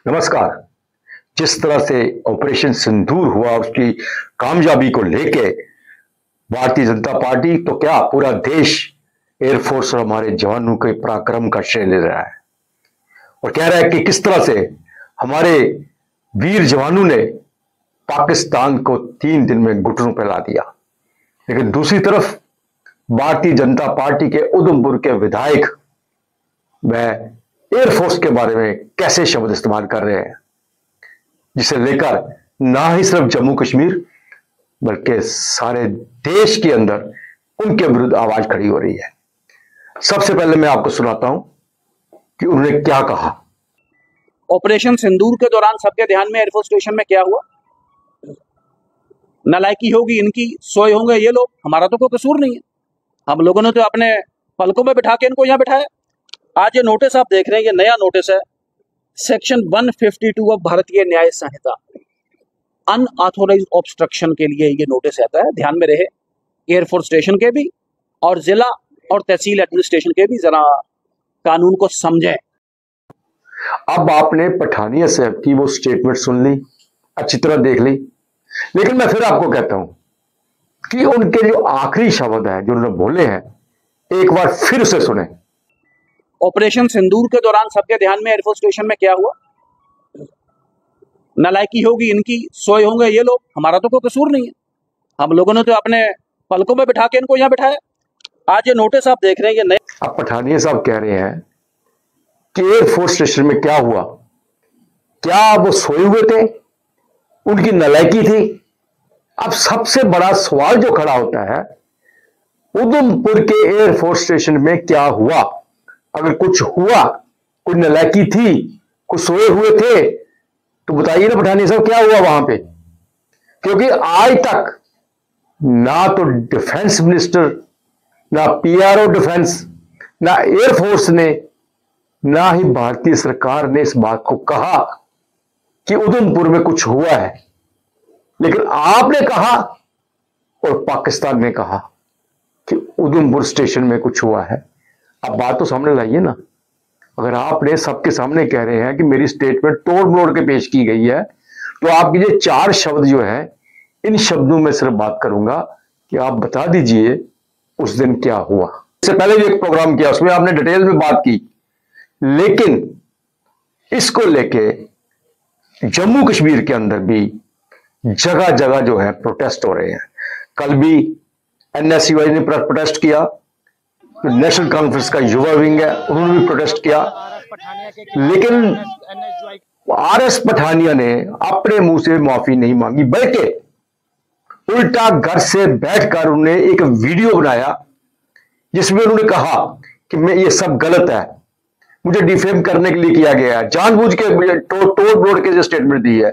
नमस्कार। जिस तरह से ऑपरेशन सिंदूर हुआ, उसकी कामयाबी को लेके भारतीय जनता पार्टी तो क्या पूरा देश एयरफोर्स और हमारे जवानों के पराक्रम का श्रेय ले रहा है और कह रहा है कि किस तरह से हमारे वीर जवानों ने पाकिस्तान को 3 दिन में घुटनों पर ला दिया। लेकिन दूसरी तरफ भारतीय जनता पार्टी के उधमपुर के विधायक वह एयरफोर्स के बारे में कैसे शब्द इस्तेमाल कर रहे हैं, जिसे लेकर ना ही सिर्फ जम्मू कश्मीर बल्कि सारे देश के अंदर उनके विरुद्ध आवाज खड़ी हो रही है। सबसे पहले मैं आपको सुनाता हूं कि उन्होंने क्या कहा। ऑपरेशन सिंदूर के दौरान सबके ध्यान में एयरफोर्स स्टेशन में क्या हुआ? नालायकी होगी इनकी, सोए होंगे ये लोग, हमारा तो कोई कसूर नहीं है। हम लोगों ने तो अपने पलकों में बिठा के इनको यहाँ बिठाया। आज ये नोटिस आप देख रहे हैं, ये नया नोटिस है, सेक्शन 152 ऑफ भारतीय न्याय संहिता, अनऑथोराइज्ड ऑब्स्ट्रक्शन के लिए ये नोटिस आता है। ध्यान में रहे, एयरफोर्स स्टेशन के भी और जिला और तहसील एडमिनिस्ट्रेशन के भी जरा कानून को समझें। अब आपने पठानिया साहब की वो स्टेटमेंट सुन ली, अच्छी तरह देख ली, लेकिन मैं फिर आपको कहता हूं कि उनके जो आखिरी शब्द है जो उन्होंने बोले हैं, एक बार फिर उसे सुने। ऑपरेशन सिंदूर के दौरान सबके ध्यान में एयरफोर्स स्टेशन में क्या हुआ? नालायकी होगी इनकी, सोए होंगे ये लोग, हमारा तो कोई कसूर नहीं है। हम लोगों ने तो अपने पलकों में बिठा के इनको यहाँ बिठाया। आज ये नोटिस आप देख रहे हैं, ये नए। अब पठानिया साहब कह रहे हैं कि एयरफोर्स स्टेशन में क्या हुआ, क्या वो सोए हुए थे, उनकी नालायकी थी। अब सबसे बड़ा सवाल जो खड़ा होता है, उधमपुर के एयरफोर्स स्टेशन में क्या हुआ? अगर कुछ हुआ, कोई नालायकी थी, कुछ सोए हुए थे, तो बताइए ना पठानिया साहब, क्या हुआ वहां पे? क्योंकि आज तक ना तो डिफेंस मिनिस्टर, ना पीआरओ डिफेंस, ना एयरफोर्स ने, ना ही भारतीय सरकार ने इस बात को कहा कि उधमपुर में कुछ हुआ है। लेकिन आपने कहा और पाकिस्तान ने कहा कि उधमपुर स्टेशन में कुछ हुआ है। अब बात तो सामने लाइए ना। अगर आपने सबके सामने कह रहे हैं कि मेरी स्टेटमेंट तोड़ मरोड़ के पेश की गई है, तो आपके ये 4 शब्द जो है, इन शब्दों में सिर्फ बात करूंगा कि आप बता दीजिए उस दिन क्या हुआ। इससे पहले भी एक प्रोग्राम किया, उसमें आपने डिटेल में बात की, लेकिन इसको लेके जम्मू कश्मीर के अंदर भी जगह जगह जो है प्रोटेस्ट हो रहे हैं। कल भी एनएसयूआई ने प्रोटेस्ट किया, नेशनल कॉन्फ्रेंस का युवा विंग है, उन्होंने भी प्रोटेस्ट किया। लेकिन आरएस पठानिया ने अपने मुंह से माफी नहीं मांगी, बल्कि उल्टा घर से बैठकर उन्होंने एक वीडियो बनाया जिसमें उन्होंने कहा कि मैं ये सब गलत है, मुझे डिफेम करने के लिए किया गया है, जानबूझ के तोड़ मरोड़ के जो स्टेटमेंट दी है।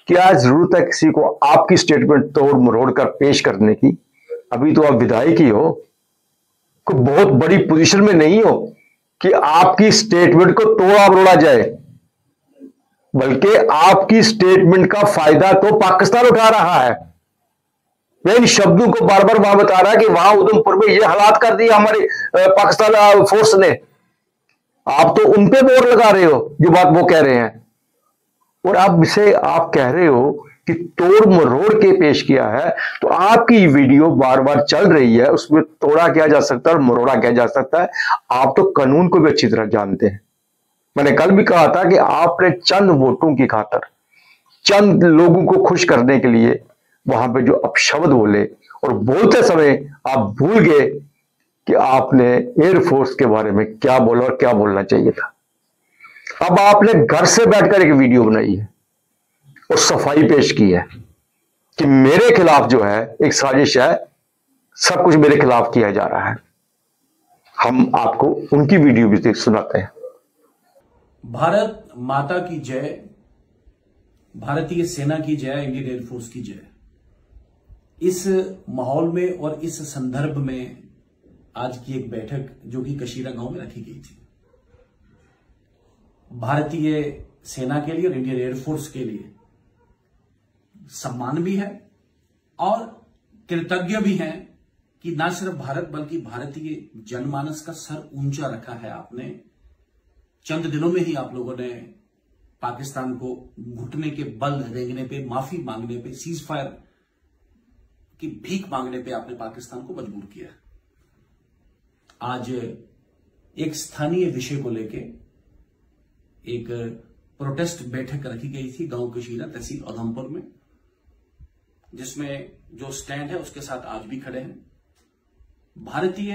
क्या जरूरत है किसी को आपकी स्टेटमेंट तोड़ मरोड़ कर पेश करने की? अभी तो आप विधायक ही हो, कोई बहुत बड़ी पोजीशन में नहीं हो कि आपकी स्टेटमेंट को तोड़ा मरोड़ा जाए, बल्कि आपकी स्टेटमेंट का फायदा तो पाकिस्तान उठा रहा है। मैं इन शब्दों को बार बार वहां बता रहा है कि वहां उधमपुर में ये हालात कर दिए हमारे पाकिस्तान फोर्स ने। आप तो उन पे बोर लगा रहे हो जो बात वो कह रहे हैं, और अब इसे आप कह रहे हो कि तोड़ मरोड़ के पेश किया है। तो आपकी वीडियो बार बार चल रही है, उसमें तोड़ा क्या जा सकता है और मरोड़ा क्या जा सकता है? आप तो कानून को भी अच्छी तरह जानते हैं। मैंने कल भी कहा था कि आपने चंद वोटों की खातर, चंद लोगों को खुश करने के लिए वहां पे जो अपशब्द बोले, और बोलते समय आप भूल गए कि आपने एयरफोर्स के बारे में क्या बोला और क्या बोलना चाहिए था। अब आपने घर से बैठकर एक वीडियो बनाई है और सफाई पेश की है कि मेरे खिलाफ जो है एक साजिश है, सब कुछ मेरे खिलाफ किया जा रहा है। हम आपको उनकी वीडियो भी सुनाते हैं। भारत माता की जय, भारतीय सेना की जय, इंडियन एयरफोर्स की जय। इस माहौल में और इस संदर्भ में आज की एक बैठक जो कि कशीरा गांव में रखी गई थी, भारतीय सेना के लिए और इंडियन एयरफोर्स के लिए सम्मान भी है और कृतज्ञ भी हैं कि न सिर्फ भारत बल्कि भारतीय जनमानस का सर ऊंचा रखा है आपने। चंद दिनों में ही आप लोगों ने पाकिस्तान को घुटने के बल रेंगने पे, माफी मांगने पे, सीज फायर की भीख मांगने पे आपने पाकिस्तान को मजबूर किया। आज एक स्थानीय विषय को लेके एक प्रोटेस्ट बैठक रखी गई थी गांव कशीरा तहसील उधमपुर में, जिसमें जो स्टैंड है उसके साथ आज भी खड़े हैं। भारतीय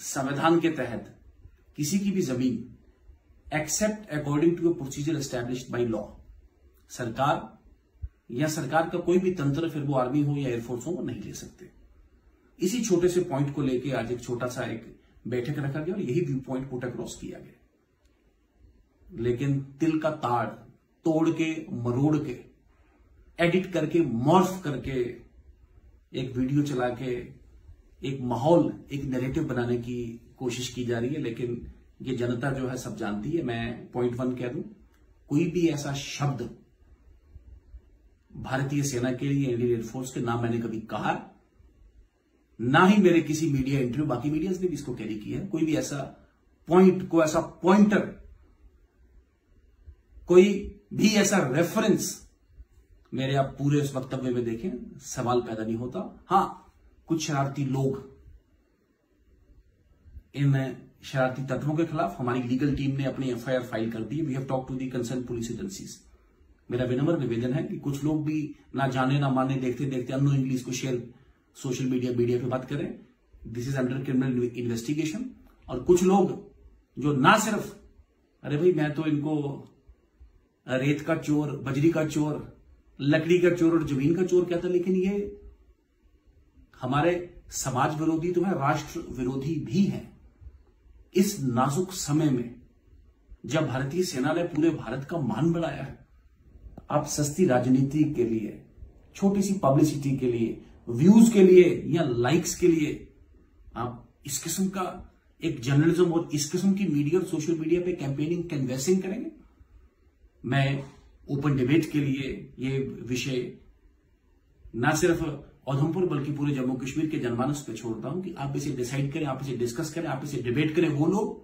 संविधान के तहत किसी की भी जमीन except according to a procedure established by law, सरकार या सरकार का कोई भी तंत्र, फिर वो आर्मी हो या एयरफोर्स हो, वो नहीं ले सकते। इसी छोटे से पॉइंट को लेके आज एक छोटा सा एक बैठक रखा गया और यही व्यू पॉइंट पुट अक्रॉस किया गया। लेकिन तिल का ताड़ तोड़ के, मरोड़ के, एडिट करके, मॉर्फ करके एक वीडियो चला के एक माहौल, एक नैरेटिव बनाने की कोशिश की जा रही है। लेकिन ये जनता जो है सब जानती है। मैं पॉइंट 1 कह दूं, कोई भी ऐसा शब्द भारतीय सेना के लिए, इंडियन एयरफोर्स के नाम मैंने कभी कहा, ना ही मेरे किसी मीडिया इंटरव्यू, बाकी मीडियाज ने भी इसको कैरी किया है। कोई भी ऐसा पॉइंट, कोई ऐसा पॉइंटर, कोई भी ऐसा रेफरेंस मेरे आप पूरे इस वक्तव्य में देखें, सवाल पैदा नहीं होता। हां, कुछ शरारती लोग, इन शरारती तत्वों के खिलाफ हमारी लीगल टीम ने अपनी एफआईआर फाइल कर दी है। We have talk to the concern police agencies. मेरा विनम्र निवेदन है कि कुछ लोग भी ना जाने ना माने, देखते देखते अननोइंगली इसको शेयर सोशल मीडिया पे बात करें। This is under criminal investigation. और कुछ लोग जो ना सिर्फ, अरे भाई मैं तो इनको रेत का चोर, बजरी का चोर, लकड़ी का चोर और जमीन का चोर कहता, लेकिन ये हमारे समाज विरोधी तो है, राष्ट्र विरोधी भी है। इस नाजुक समय में जब भारतीय सेना ने पूरे भारत का मान बढ़ाया है, आप सस्ती राजनीति के लिए, छोटी सी पब्लिसिटी के लिए, व्यूज के लिए या लाइक्स के लिए आप इस किस्म का एक जर्नलिज्म और इस किस्म की मीडिया और सोशल मीडिया पे कैंपेनिंग, कैनवैसिंग करेंगे। मैं ओपन डिबेट के लिए ये विषय ना सिर्फ उधमपुर बल्कि पूरे जम्मू कश्मीर के जनमानस पे छोड़ता हूं कि आप इसे डिसाइड करें, आप इसे डिस्कस करें, आप इसे डिबेट करें। वो लोग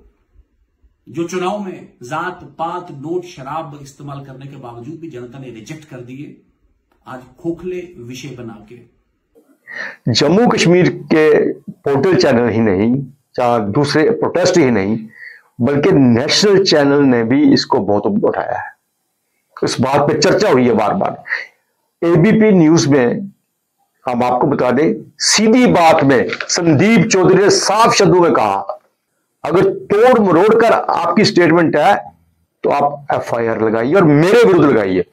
जो चुनाव में जात पात, नोट, शराब इस्तेमाल करने के बावजूद भी जनता ने रिजेक्ट कर दिए, आज खोखले विषय बना के जम्मू कश्मीर के पोर्टल चैनल ही नहीं, चाहे दूसरे प्रोटेस्ट ही नहीं, बल्कि नेशनल चैनल ने भी इसको बहुत उठाया है। इस बात पे चर्चा हुई है बार बार। एबीपी न्यूज में हम आपको बता दें, सीधी बात में संदीप चौधरी ने साफ शब्दों में कहा, अगर तोड़ मरोड़ कर आपकी स्टेटमेंट है तो आप एफआईआर लगाइए और मेरे विरुद्ध लगाइए।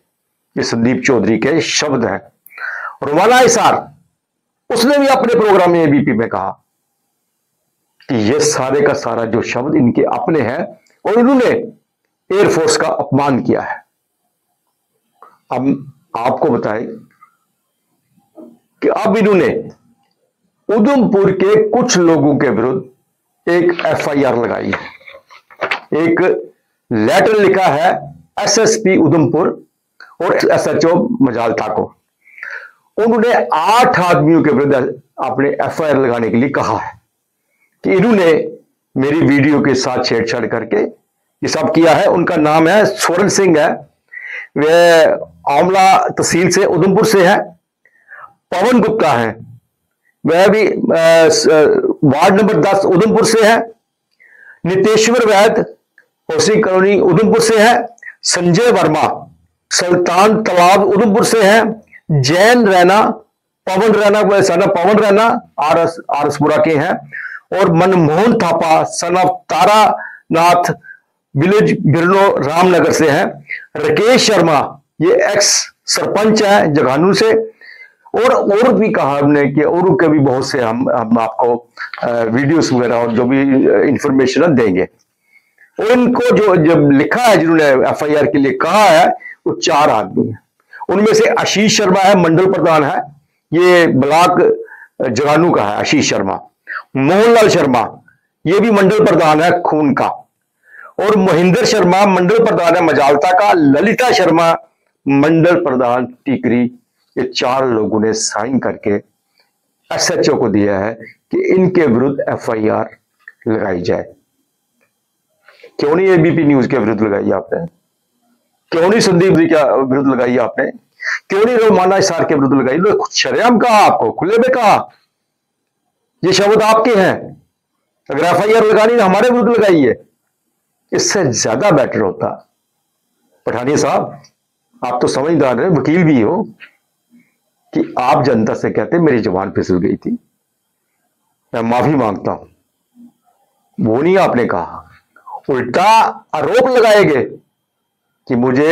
ये संदीप चौधरी के शब्द हैं। रुमाना इसार, उसने भी अपने प्रोग्राम में एबीपी में कहा कि ये सारे का सारा जो शब्द इनके अपने हैं और इन्होंने एयरफोर्स का अपमान किया है। अब आपको बताएं कि अब इन्होंने उधमपुर के कुछ लोगों के विरुद्ध एक एफआईआर लगाई है। एक लेटर लिखा है एसएसपी उधमपुर और एसएचओ मजालता को। उन्होंने 8 आदमियों के विरुद्ध अपने एफआईआर लगाने के लिए कहा है कि इन्होंने मेरी वीडियो के साथ छेड़छाड़ करके ये सब किया है। उनका नाम है स्वर्ण सिंह है, वह आमला तहसील से उधमपुर से है। पवन गुप्ता है, वह भी वार्ड नंबर 10 उधमपुर से है। नितेश्वर वैद होसिंग कॉलोनी उधमपुर से है। संजय वर्मा सुल्तान तालाब उधमपुर से है। जैन रैना, पवन रैना सन ऑफ पवन रैना आरसपुरा के हैं। और Manmohan Thapa son of Taranath village बिरनो रामनगर से है। राकेश शर्मा ये एक्स सरपंच है जगानू से। और भी कहा हमने कि और के भी बहुत से हम आपको वीडियोस वगैरह और जो भी इंफॉर्मेशन देंगे। और इनको जो जब लिखा है, जिन्होंने एफआईआर के लिए कहा है, वो 4 आदमी हैं। उनमें से आशीष शर्मा है, मंडल प्रधान है, ये ब्लॉक जगानू का है आशीष शर्मा। मोहनलाल शर्मा ये भी मंडल प्रधान है खून का। और महेंद्र शर्मा मंडल प्रधान है मजालता का। ललिता शर्मा मंडल प्रधान टीकरी। ये 4 लोगों ने साइन करके एसएचओ को दिया है कि इनके विरुद्ध एफआईआर लगाई जाए। क्यों नहीं एबीपी न्यूज के विरुद्ध लगाई आपने? क्यों नहीं संदीप जी का विरुद्ध लगाई आपने? क्यों नहीं रोमाना हिसार के विरुद्ध लगाई? शरेआम कहा, आपको खुले में कहा, ये शब्द आपके हैं, अगर एफआईआर लगानी तो हमारे विरुद्ध लगाइए। इससे ज्यादा बेटर होता। पठानिया साहब, आप तो समझदार हैं, वकील भी हो, कि आप जनता से कहते मेरी जुबान फिसल गई थी, मैं माफी मांगता हूं, वो नहीं आपने कहा। उल्टा आरोप लगाएंगे कि मुझे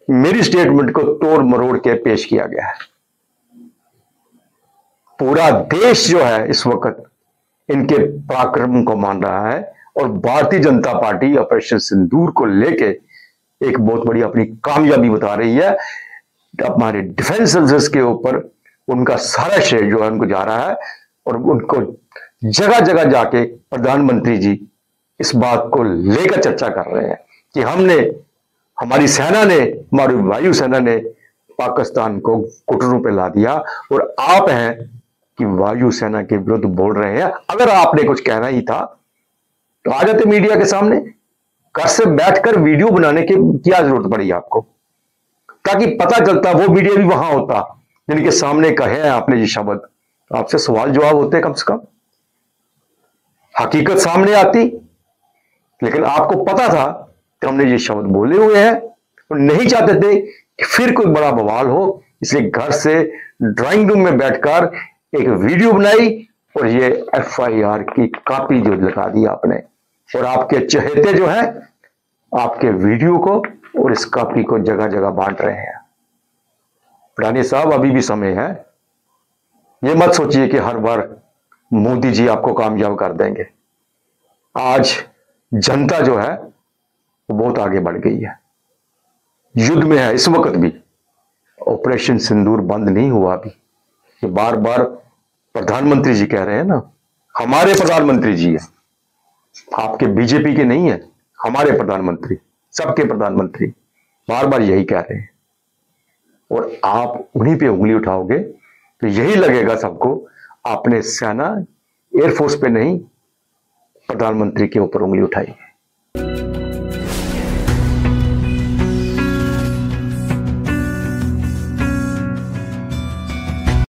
मेरी स्टेटमेंट को तोड़ मरोड़ के पेश किया गया है। पूरा देश जो है इस वक्त इनके पराक्रम को मान रहा है और भारतीय जनता पार्टी ऑपरेशन सिंदूर को लेके एक बहुत बड़ी अपनी कामयाबी बता रही है। हमारे डिफेंस सर्विसेज के ऊपर उनका सारा श्रेय जो है उनको जा रहा है और उनको जगह जगह जाके प्रधानमंत्री जी इस बात को लेकर चर्चा कर रहे हैं कि हमारी सेना ने, हमारी वायु सेना ने पाकिस्तान को घुटनों पे ला दिया और आप हैं कि वायु सेना के विरुद्ध बोल रहे हैं। अगर आपने कुछ कहना ही था तो आ जाते मीडिया के सामने, घर से बैठकर वीडियो बनाने की क्या जरूरत पड़ी आपको, ताकि पता चलता, वो मीडिया भी वहां होता जिनके सामने कहे हैं आपने ये शब्द, आपसे सवाल जवाब होते कम से कम, हकीकत सामने आती। लेकिन आपको पता था कि हमने ये शब्द बोले हुए हैं और नहीं चाहते थे कि फिर कोई बड़ा बवाल हो, इसलिए घर से ड्राइंग रूम में बैठकर एक वीडियो बनाई और ये एफआईआर की कॉपी जो लगा दी आपने, और आपके चहेते जो है आपके वीडियो को और इस कॉपी को जगह जगह बांट रहे हैं। पठानिया साहब, अभी भी समय है, ये मत सोचिए कि हर बार मोदी जी आपको कामयाब कर देंगे। आज जनता जो है वो बहुत आगे बढ़ गई है, युद्ध में है इस वक्त भी। ऑपरेशन सिंदूर बंद नहीं हुआ अभी, ये बार बार प्रधानमंत्री जी कह रहे हैं ना, हमारे प्रधानमंत्री जी है, आपके बीजेपी के नहीं है, हमारे प्रधानमंत्री, सबके प्रधानमंत्री बार बार यही कह रहे हैं। और आप उन्हीं पे उंगली उठाओगे तो यही लगेगा सबको आपने सेना एयरफोर्स पे नहीं, प्रधानमंत्री के ऊपर उंगली उठाई है।